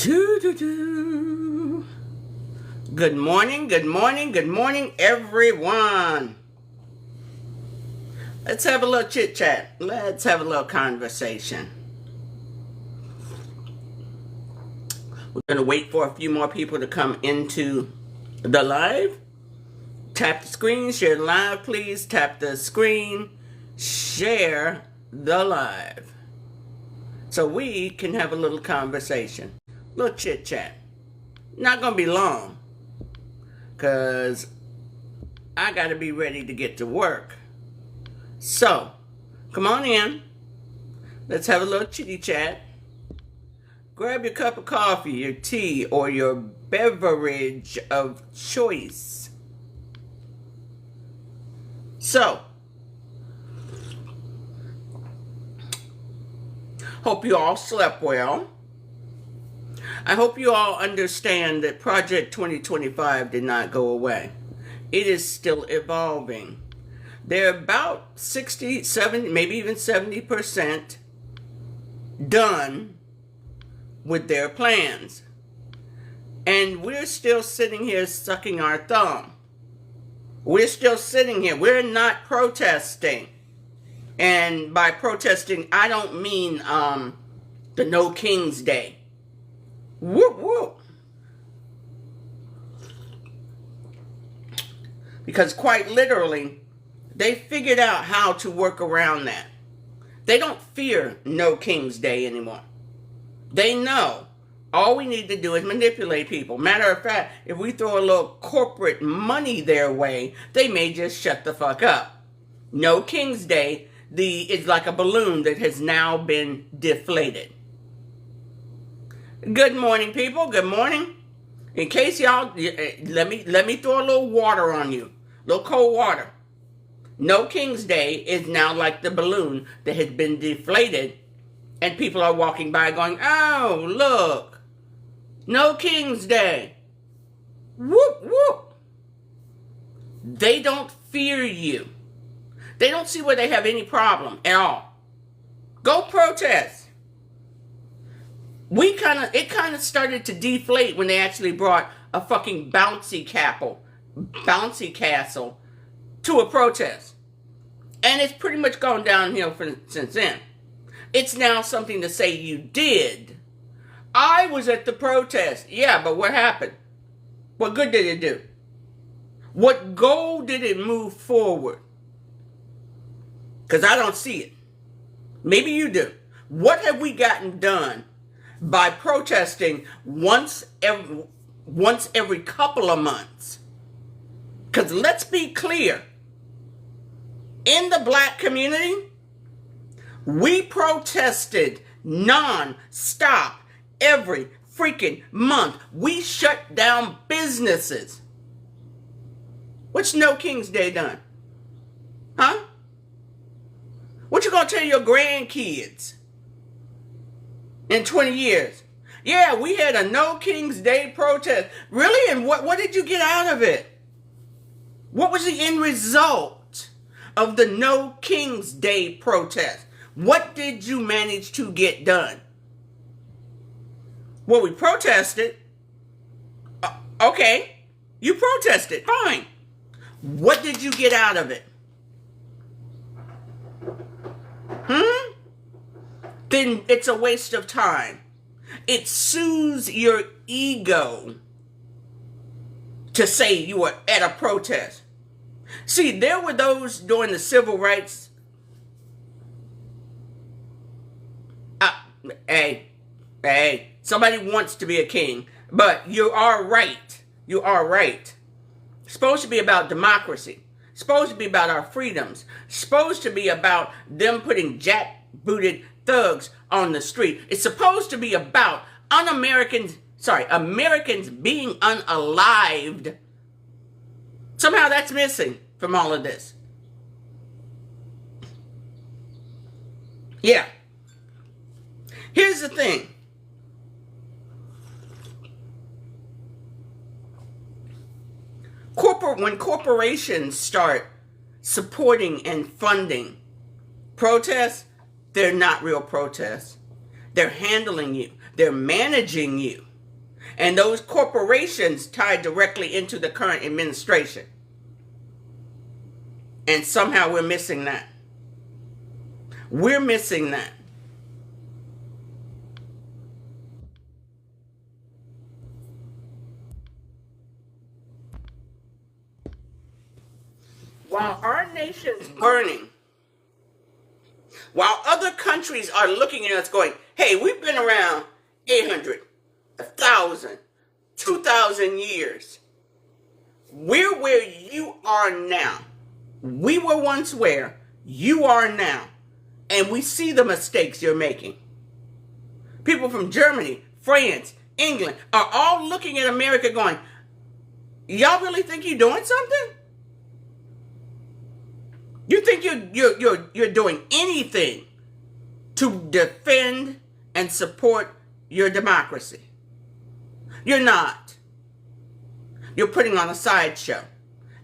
Doo, doo, doo. Good morning, good morning, good morning, everyone. Let's have a little chit chat. Let's have a little conversation. We're going to wait for a few more people to come into the live. Tap the screen, share the live, please. Tap the screen, share the live. So we can have a little conversation, little chit chat. Not going to be long, because I got to be ready to get to work. So, come on in. Let's have a little chitty chat. Grab your cup of coffee, your tea, or your beverage of choice. So, hope you all slept well. I hope you all understand that Project 2025 did not go away. It is still evolving. They're about 60, 70, maybe even 70% done with their plans. And we're still sitting here sucking our thumb. We're still sitting here. We're not protesting. And by protesting, I don't mean the No King's Day. Whoop, whoop. Because quite literally, they figured out how to work around that. They don't fear No King's Day anymore. They know all we need to do is manipulate people. Matter of fact, if we throw a little corporate money their way, they may just shut the fuck up. No King's Day is like a balloon that has now been deflated. Good morning, people. Good morning. In case y'all, let me throw a little water on you. A little cold water. No King's Day is now like the balloon that has been deflated, and people are walking by going, oh, look. No King's Day. Whoop, whoop. They don't fear you. They don't see where they have any problem at all. Go protest. It kind of started to deflate when they actually brought a fucking bouncy castle to a protest. And it's pretty much gone downhill since then. It's now something to say you did. I was at the protest. Yeah, but what happened? What good did it do? What goal did it move forward? Because I don't see it. Maybe you do. What have we gotten done by protesting once every couple of months? Because let's be clear. In the black community, we protested non-stop every freaking month. We shut down businesses. What's No King's Day done? Huh? What you gonna tell your grandkids in 20 years? Yeah, we had a No King's Day protest. Really? And what did you get out of it? What was the end result of the No King's Day protest? What did you manage to get done? Well, we protested. Okay, you protested. Fine. What did you get out of it? Then it's a waste of time. It soothes your ego to say you were at a protest. See, there were those during the civil rights. Hey, somebody wants to be a king, but you are right. You are right. It's supposed to be about democracy. It's supposed to be about our freedoms. It's supposed to be about them putting jackbooted thugs on the street. It's supposed to be about Americans being unalived. Somehow that's missing from all of this. Yeah. Here's the thing. When corporations start supporting and funding Protests, they're not real protests. They're handling you. They're managing you. And those corporations tie directly into the current administration. And somehow we're missing that. We're missing that. While our nation's burning, while other countries are looking at us going, hey, we've been around 800, 1,000, 2,000 years. We're where you are now. We were once where you are now. And we see the mistakes you're making. People from Germany, France, England are all looking at America going, y'all really think you're doing something? You think you're doing anything to defend and support your democracy? You're not. You're putting on a sideshow.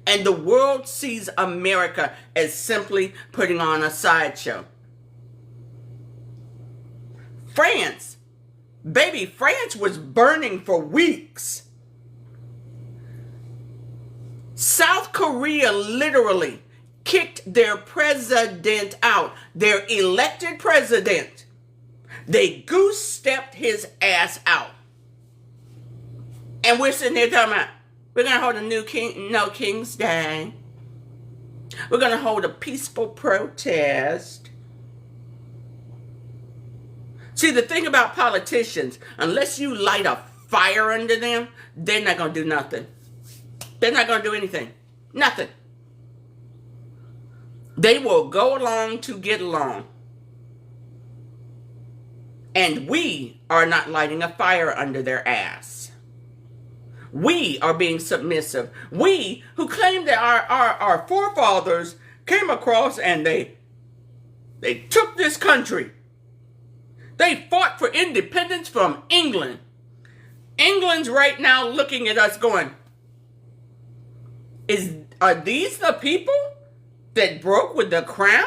And the world sees America as simply putting on a sideshow. France, baby, France was burning for weeks. South Korea literally kicked their president out, their elected president. They goose-stepped his ass out. And we're sitting there talking about, we're going to hold a no King's Day. We're going to hold a peaceful protest. See, the thing about politicians, unless you light a fire under them, they're not going to do nothing. They're not going to do anything. Nothing. They will go along to get along. And we are not lighting a fire under their ass. We are being submissive. We who claim that our forefathers came across and they took this country. They fought for independence from England. England's right now looking at us going, are these the people that broke with the crown?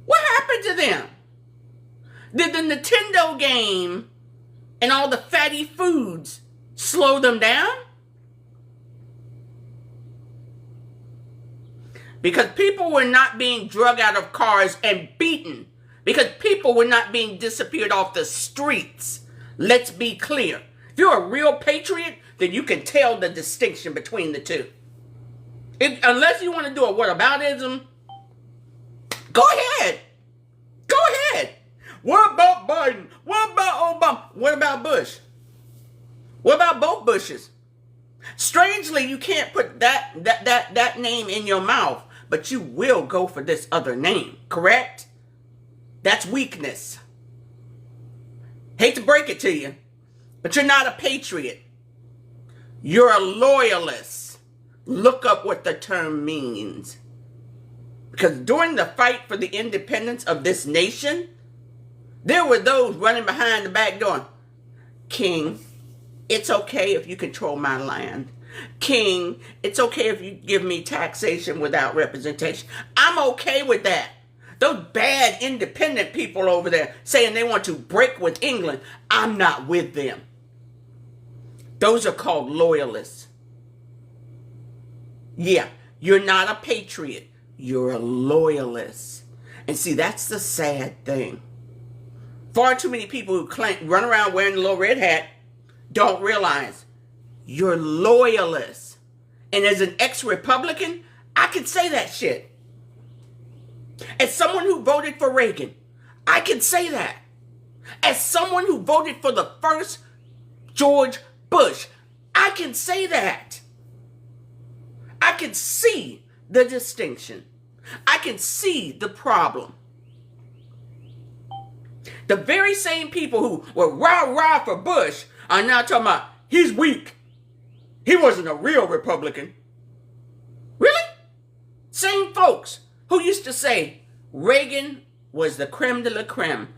What happened to them? Did the Nintendo game and all the fatty foods slow them down? Because people were not being drug out of cars and beaten. Because people were not being disappeared off the streets. Let's be clear. If you're a real patriot, then you can tell the distinction between the two. Unless you want to do a whataboutism, go ahead. Go ahead. What about Biden? What about Obama? What about Bush? What about both Bushes? Strangely, you can't put that name in your mouth, but you will go for this other name, correct? That's weakness. Hate to break it to you, but you're not a patriot. You're a loyalist. Look up what the term means. Because during the fight for the independence of this nation, there were those running behind the back door. King, it's okay if you control my land. King, it's okay if you give me taxation without representation. I'm okay with that. Those bad independent people over there saying they want to break with England, I'm not with them. Those are called loyalists. Yeah, you're not a patriot. You're a loyalist. And see, that's the sad thing. Far too many people who run around wearing the little red hat don't realize you're loyalists. And as an ex-Republican, I can say that shit. As someone who voted for Reagan, I can say that. As someone who voted for the first George Bush, I can say that. I can see the distinction. I can see the problem. The very same people who were rah-rah for Bush are now talking about, he's weak. He wasn't a real Republican. Really? Same folks who used to say Reagan was the creme de la creme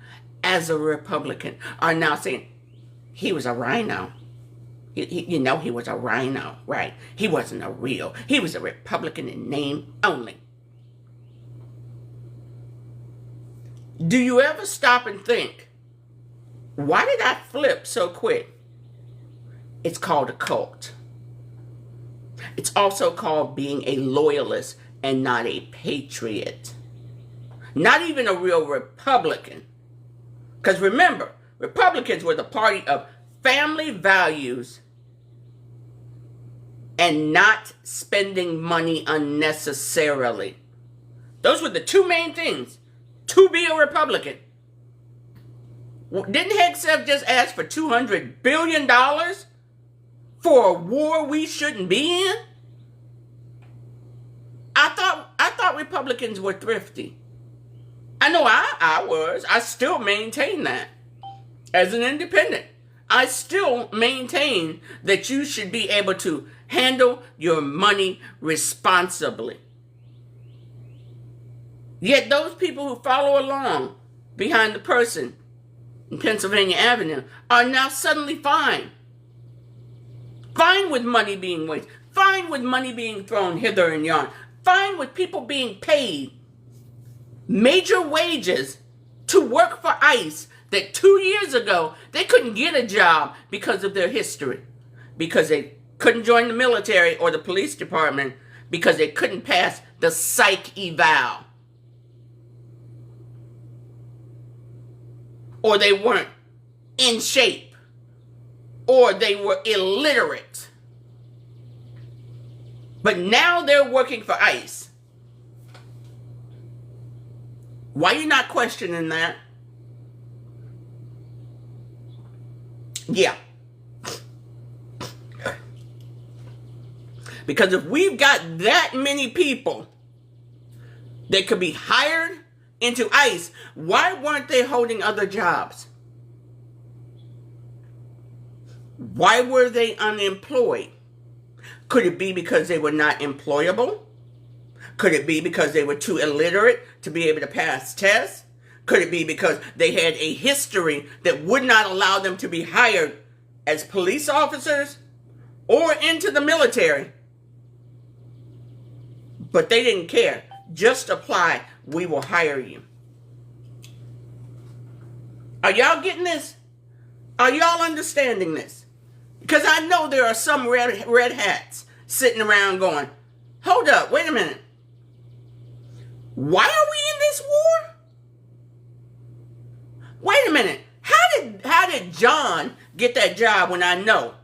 as a Republican are now saying he was a rhino. He was a rhino, right? He wasn't a real. He was a Republican in name only. Do you ever stop and think Why did I flip so quick? It's called a cult. It's also called being a loyalist and not a patriot. Not even a real Republican. Because remember, Republicans were the party of family values and not spending money unnecessarily. Those were the two main things to be a Republican. Didn't Hegseth just ask for $200 billion for a war we shouldn't be in? I thought Republicans were thrifty. I know I was. I still maintain that. As an independent, I still maintain that you should be able to handle your money responsibly. Yet those people who follow along behind the person in Pennsylvania Avenue are now suddenly fine. Fine with money being wasted. Fine with money being thrown hither and yon. Fine with people being paid major wages to work for ICE that 2 years ago they couldn't get a job because of their history. Because they couldn't join the military or the police department because they couldn't pass the psych eval. Or they weren't in shape. Or they were illiterate. But now they're working for ICE. Why are you not questioning that? Yeah. Because if we've got that many people that could be hired into ICE, why weren't they holding other jobs? Why were they unemployed? Could it be because they were not employable? Could it be because they were too illiterate to be able to pass tests? Could it be because they had a history that would not allow them to be hired as police officers or into the military? But they didn't care. Just apply. We will hire you. Are y'all getting this? Are y'all understanding this? Because I know there are some red hats sitting around going, hold up, wait a minute. Why are we in this war? Wait a minute. How did John get that job when I know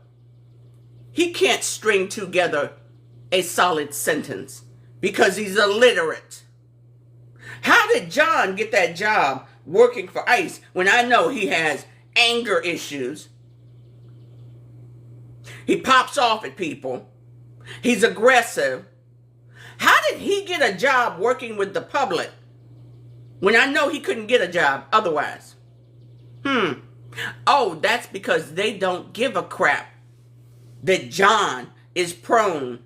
he can't string together a solid sentence because he's illiterate? How did John get that job working for ICE when I know he has anger issues? He pops off at people. He's aggressive. How did he get a job working with the public when I know he couldn't get a job otherwise? Oh, that's because they don't give a crap that John is prone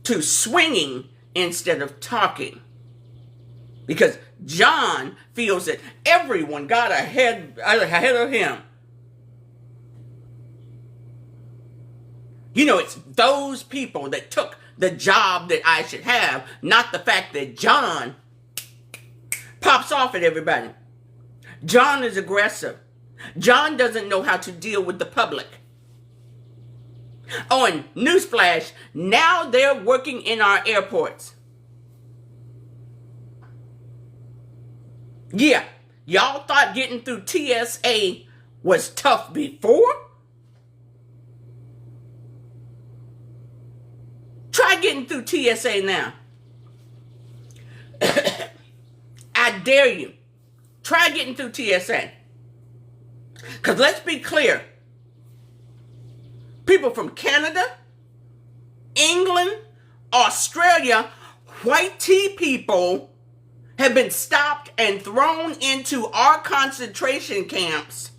to swinging instead of talking. Because John feels that everyone got ahead of him. You know, it's those people that took the job that I should have, not the fact that John pops off at everybody. John is aggressive. John doesn't know how to deal with the public. Oh, and newsflash, now they're working in our airports. Yeah, y'all thought getting through TSA was tough before? Try getting through TSA now. I dare you. Try getting through TSA. Because let's be clear. People from Canada, England, Australia, white tea people have been stopped and thrown into our concentration camps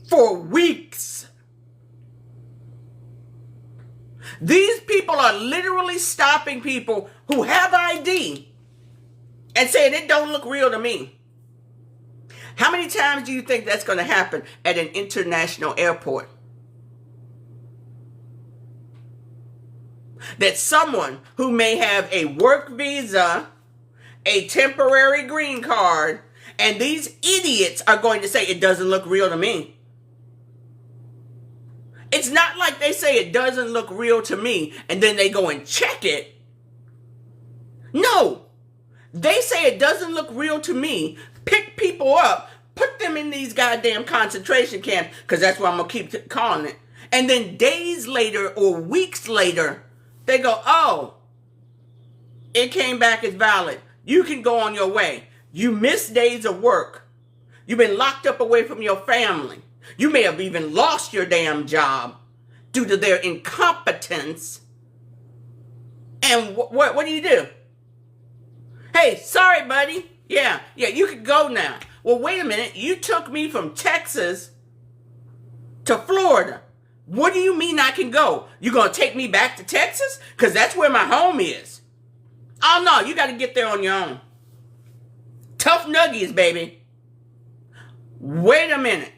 for weeks. These people are literally stopping people who have ID and saying it don't look real to me. How many times do you think that's going to happen at an international airport? That someone who may have a work visa, a temporary green card, And these idiots are going to say it doesn't look real to me. It's not like they say it doesn't look real to me and then they go and check it. No. They say it doesn't look real to me, pick people up, put them in these goddamn concentration camps, because that's what I'm going to keep calling it. And then days later or weeks later, they go, oh, it came back as valid. You can go on your way. You missed days of work. You've been locked up away from your family. You may have even lost your damn job due to their incompetence. And what do you do? Hey, sorry, buddy. Yeah, you could go now. Well, wait a minute. You took me from Texas to Florida. What do you mean I can go? You going to take me back to Texas? Because that's where my home is. Oh, no, you got to get there on your own. Tough nuggies, baby. Wait a minute.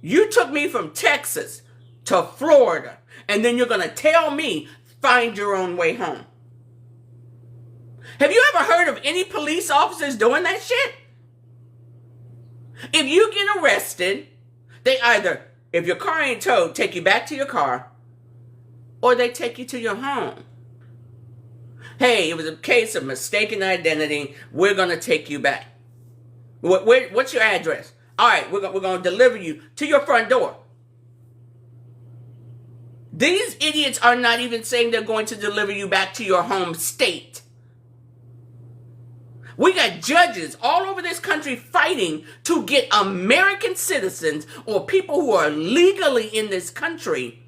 You took me from Texas to Florida, and then you're going to tell me, find your own way home. Have you ever heard of any police officers doing that shit? If you get arrested, they either, if your car ain't towed, take you back to your car, or they take you to your home. Hey, it was a case of mistaken identity. We're going to take you back. What's your address? All right, we're going to deliver you to your front door. These idiots are not even saying they're going to deliver you back to your home state. We got judges all over this country fighting to get American citizens or people who are legally in this country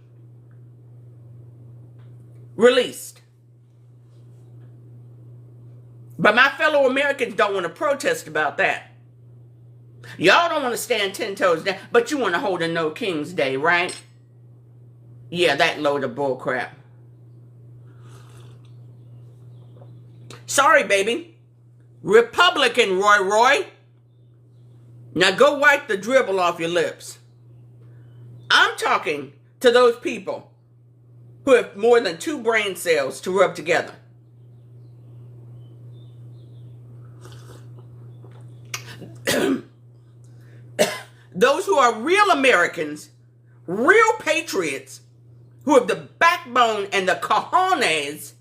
released. But my fellow Americans don't want to protest about that. Y'all don't want to stand 10 toes down, but you want to hold a No King's Day, right? Yeah, that load of bull crap. Sorry, baby. Republican Roy. Now go wipe the dribble off your lips. I'm talking to those people who have more than 2 brain cells to rub together. Those who are real Americans, real patriots, who have the backbone and the cojones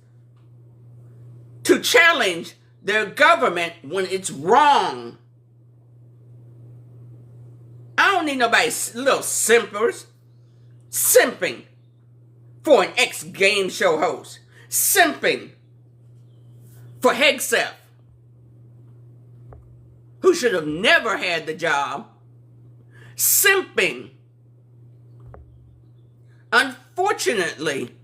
to challenge their government when it's wrong. I don't need nobody little simpers simping for an ex-game show host, simping for Hegseth, who should have never had the job, simping, unfortunately,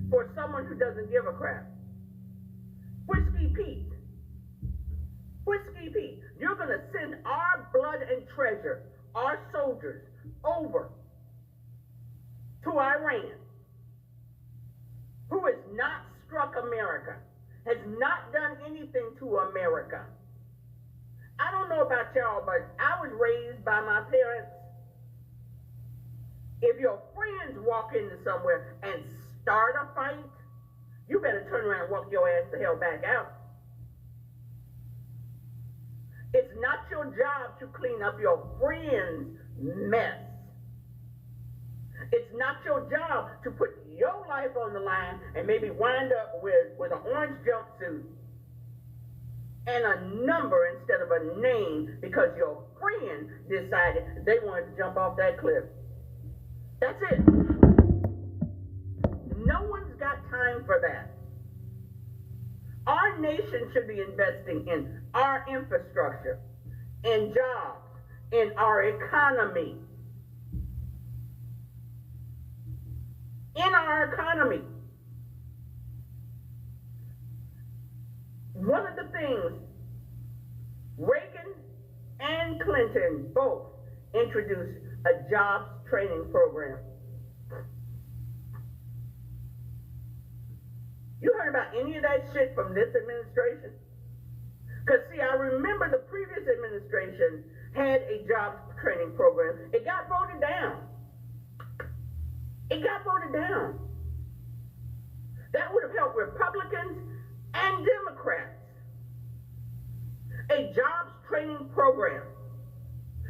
for someone who doesn't give a crap. Whiskey Pete, you're going to send our blood and treasure, our soldiers, over to Iran, who has not struck America, has not done anything to America. I don't know about y'all, but I was raised by my parents. If your friends walk into somewhere and start a fight, you better turn around and walk your ass the hell back out. It's not your job to clean up your friend's mess. It's not your job to put your life on the line and maybe wind up with an orange jumpsuit and a number instead of a name because your friend decided they wanted to jump off that cliff. That's it. No one's got time for that. Our nation should be investing in our infrastructure, in jobs, in our economy. In our economy. One of the things Reagan and Clinton both introduced a jobs training program. You heard about any of that shit from this administration? Because, see, I remember the previous administration had a jobs training program. It got voted down. It got voted down. That would have helped Republicans and Democrats a jobs training program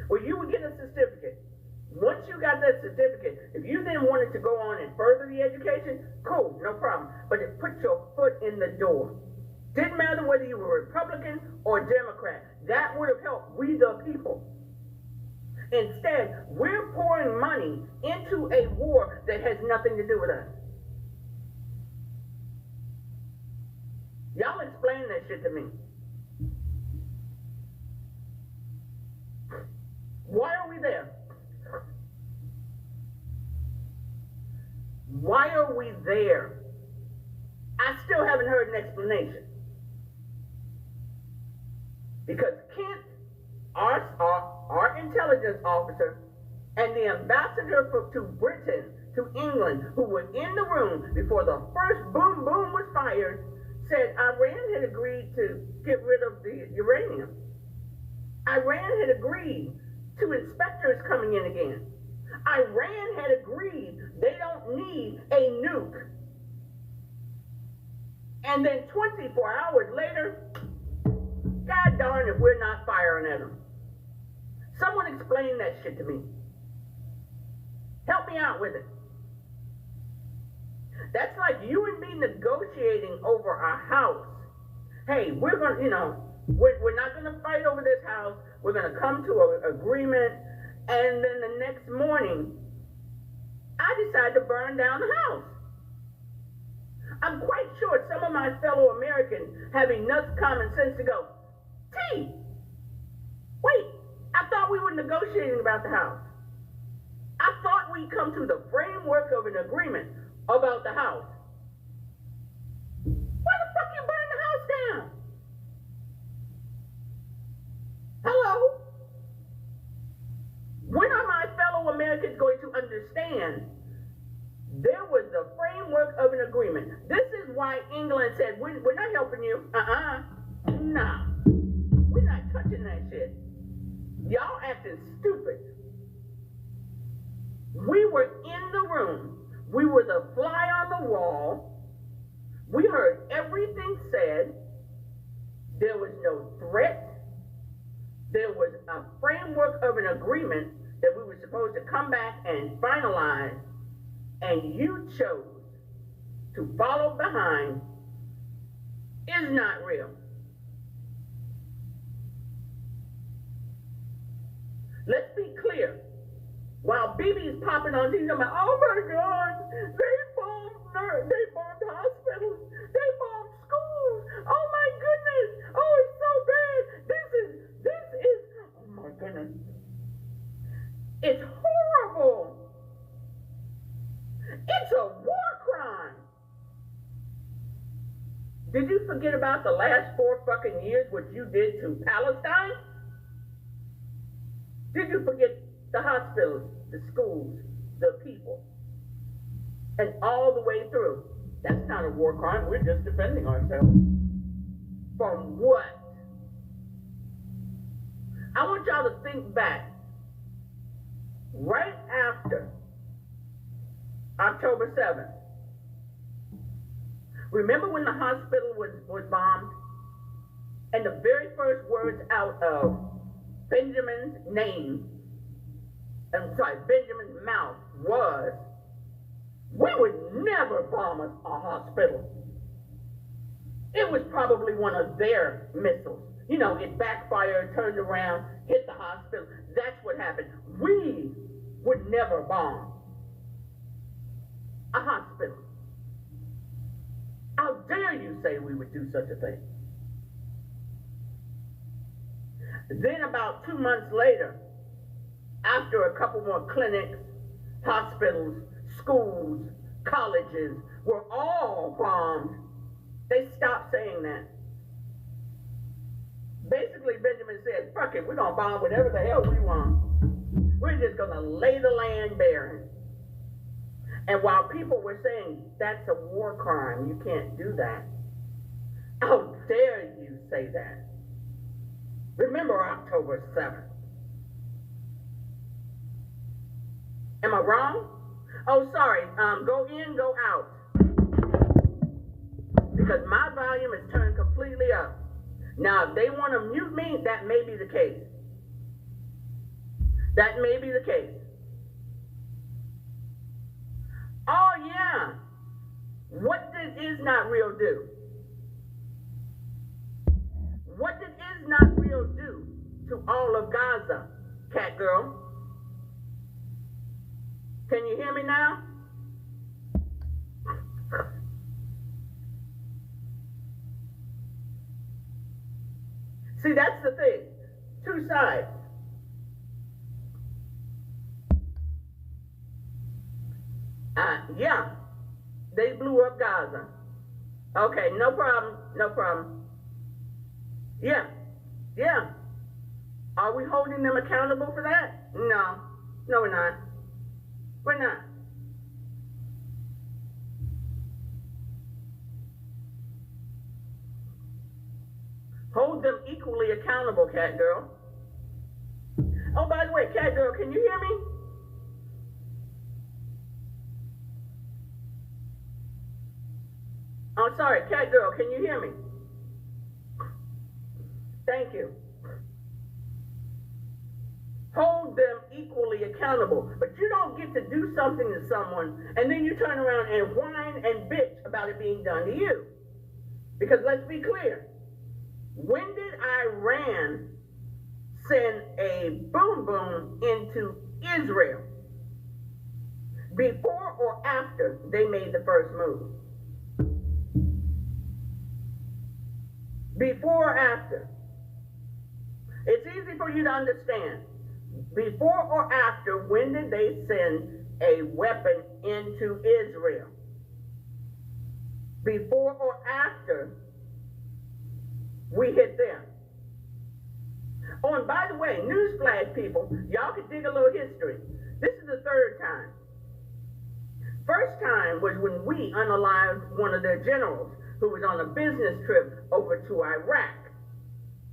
where you would get a certificate. Once you got that certificate, if you then wanted to go on and further the education, cool, no problem. But it put your foot in the door. Didn't matter whether you were Republican or Democrat. That would have helped we the people. Instead, we're pouring money into a war that has nothing to do with us. Y'all explain that shit to me. Why are we there? Why are we there? I still haven't heard an explanation. Because Kent, our intelligence officer, and the ambassador to Britain, to England, who were in the room before the first boom boom was fired, said Iran had agreed to get rid of the uranium. Iran had agreed to inspectors coming in again. Iran had agreed they don't need a nuke. And then 24 hours later, God darn if we're not firing at them. Someone explain that shit to me. Help me out with it. That's like you and me negotiating over a house. Hey, we're going to, we're not going to fight over this house. We're going to come to an agreement. And then the next morning, I decide to burn down the house. I'm quite sure some of my fellow Americans have enough common sense to go, T, wait, I thought we were negotiating about the house. I thought we'd come to the framework of an agreement about the house. Why the fuck you burn the house down? Hello? When are my fellow Americans going to understand there was the framework of an agreement? This is why England said, we're not helping you. Nah. We're not touching that shit. Y'all acting stupid. We were in the room. We were the fly on the wall. We heard everything said. There was no threat. There was a framework of an agreement that we were supposed to come back and finalize, and you chose to follow behind is not real. Let's be clear. While BB's popping on TV, I'm like, oh my God, they bombed hospitals, they bombed schools. Oh my goodness, oh it's so bad. This is, oh my goodness. It's horrible. It's a war crime. Did you forget about the last 4 fucking years what you did to Palestine? Did you forget the hospitals, the schools, the people, and all the way through? That's not a war crime. We're just defending ourselves. From what? I want y'all to think back. Right after October 7th, remember when the hospital was bombed? And the very first words out of Benjamin's mouth was, we would never bomb a hospital. It was probably one of their missiles. You know, it backfired, turned around, hit the hospital. That's what happened. We would never bomb a hospital. How dare you say we would do such a thing? Then about 2 months later, after a couple more clinics, hospitals, schools, colleges were all bombed, they stopped saying that. Basically, Benjamin said, fuck it, we're going to bomb whatever the hell we want. We're just going to lay the land bare. And while people were saying, that's a war crime, you can't do that, how dare you say that? Remember October 7th. Am I wrong? Oh, sorry. Go in, go out. because my volume is turned completely up. Now, if they want to mute me, that may be the case. That may be the case. Oh, yeah. What did Is Not Real do? What did Is Not Real do to all of Gaza, Cat Girl? Can you hear me now? See, that's the thing. Two sides. Yeah, they blew up Gaza. Okay, no problem, no problem. Yeah, yeah. Are we holding them accountable for that? No, no we're not. We're not. Hold them equally accountable, Cat Girl. Oh, by the way, Cat Girl, can you hear me? Oh, sorry, Cat Girl, can you hear me? Thank you. Hold them equally accountable. But you don't get to do something to someone and then you turn around and whine and bitch about it being done to you. Because let's be clear. When did Iran send a boom boom into Israel? Before or after they made the first move? Before or after? It's easy for you to understand. Before or after, when did they send a weapon into Israel? Before or after we hit them? Oh, and by the way, newsflash people, y'all can dig a little history. This is the third time. First time was when we unalived one of their generals who was on a business trip over to Iraq.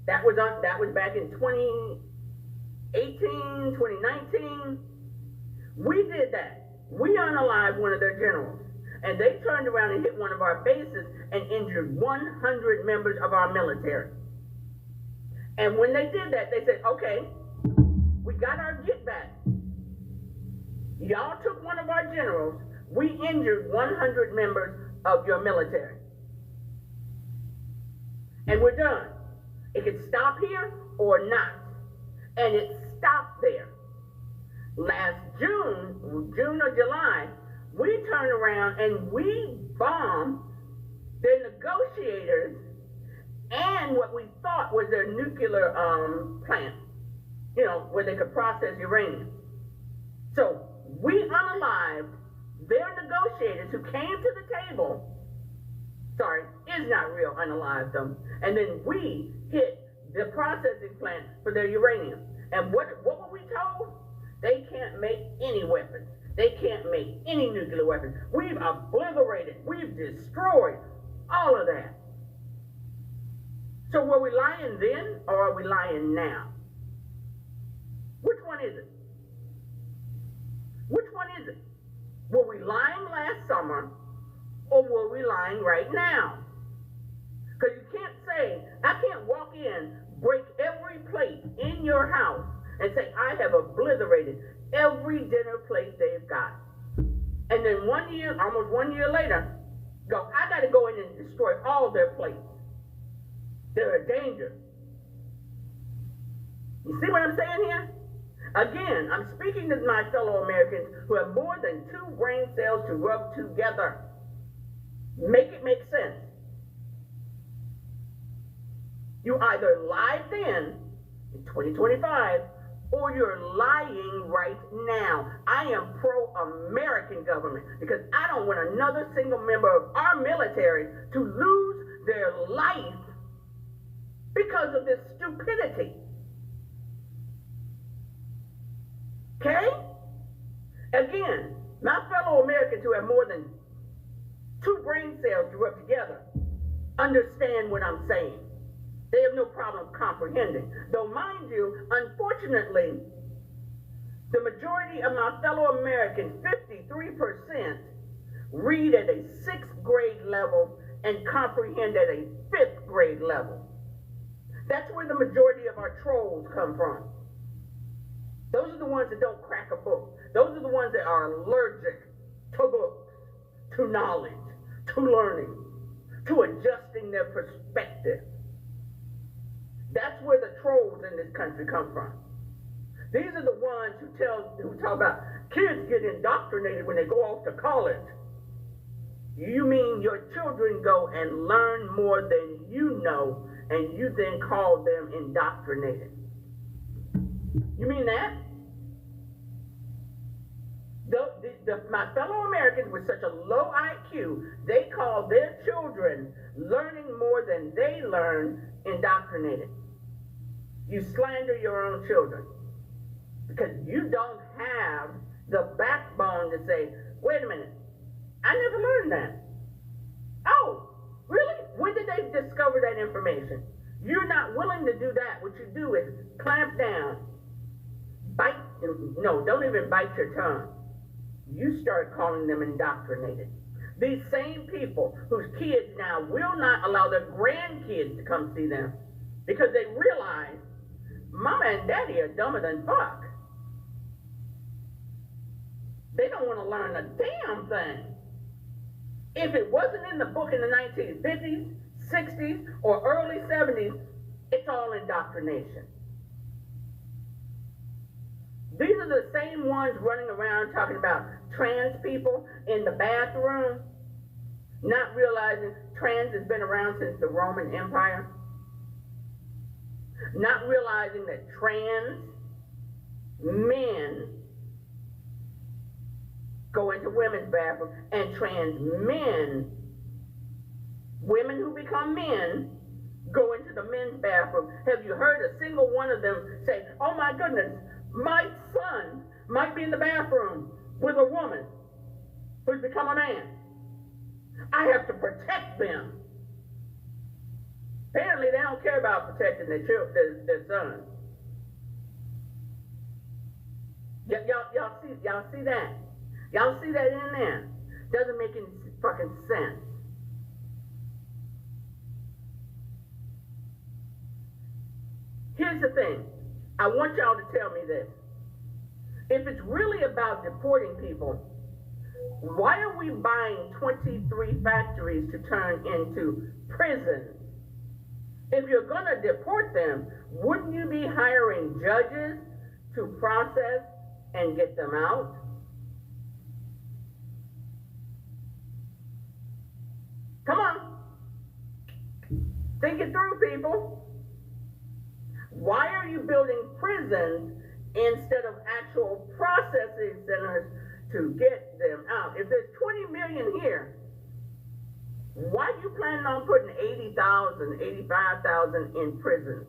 That was back in 2018, 2019. We did that. We unalived one of their generals. And they turned around and hit one of our bases and injured 100 members of our military. And when they did that, they said, okay, we got our get back. Y'all took one of our generals. We injured 100 members of your military. And we're done. It could stop here or not. And it stopped there. Last June or July, we turned around and we bombed their negotiators and what we thought was their nuclear plant, where they could process uranium. So we unalived their negotiators who came to the table. Sorry, Is Not Real unalived them. And then we hit the processing plant for their uranium. And what were we told? They can't make any weapons. They can't make any nuclear weapons. We've obliterated, we've destroyed all of that. So were we lying then or are we lying now? Which one is it? Which one is it? Were we lying last summer or were we lying right now? Because you can't say, I can't walk in, break every plate in your house and say, I have obliterated every dinner plate they've got. And then almost 1 year later, go, I got to go in and destroy all their plates. They're a danger. You see what I'm saying here? Again, I'm speaking to my fellow Americans who have more than 2 brain cells to rub together. Make it make sense. You either lied then, in 2025, or you're lying right now. I am pro-American government because I don't want another single member of our military to lose their life because of this stupidity. Okay? Again, my fellow Americans who have more than 2 brain cells to rub together understand what I'm saying. They have no problem comprehending. Though, mind you, unfortunately, the majority of my fellow Americans, 53%, read at a 6th grade level and comprehend at a fifth grade level. That's where the majority of our trolls come from. Those are the ones that don't crack a book. Those are the ones that are allergic to books, to knowledge, to learning, to adjusting their perspective. That's where the trolls in this country come from. These are the ones who talk about kids get indoctrinated when they go off to college. You mean your children go and learn more than you know, and you then call them indoctrinated? You mean that? My fellow Americans with such a low IQ, they call their children learning more than they learn indoctrinated. You slander your own children because you don't have the backbone to say, wait a minute, I never learned that. Oh, really? When did they discover that information? You're not willing to do that. What you do is clamp down, don't even bite your tongue. You start calling them indoctrinated. These same people whose kids now will not allow their grandkids to come see them because they realize mama and daddy are dumber than fuck. They don't want to learn a damn thing. If it wasn't in the book in the 1950s, 60s, or early 70s, it's all indoctrination. These are the same ones running around talking about trans people in the bathroom, not realizing trans has been around since the Roman Empire, not realizing that trans men go into women's bathrooms and trans men, women who become men, go into the men's bathroom. Have you heard a single one of them say, oh my goodness, my son might be in the bathroom with a woman who's become a man. I have to protect them. Apparently they don't care about protecting their sons. Y'all see that? Y'all see that in there? Doesn't make any fucking sense. Here's the thing. I want y'all to tell me this. If it's really about deporting people, why are we buying 23 factories to turn into prisons? If you're going to deport them, wouldn't you be hiring judges to process and get them out? Come on. Think it through, people. Why are you building prisons instead of actual processing centers to get them out? If there's 20 million here, why are you planning on putting 80,000, 85,000 in prisons?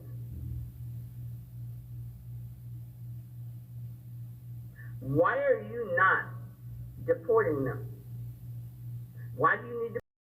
Why are you not deporting them? Why do you need to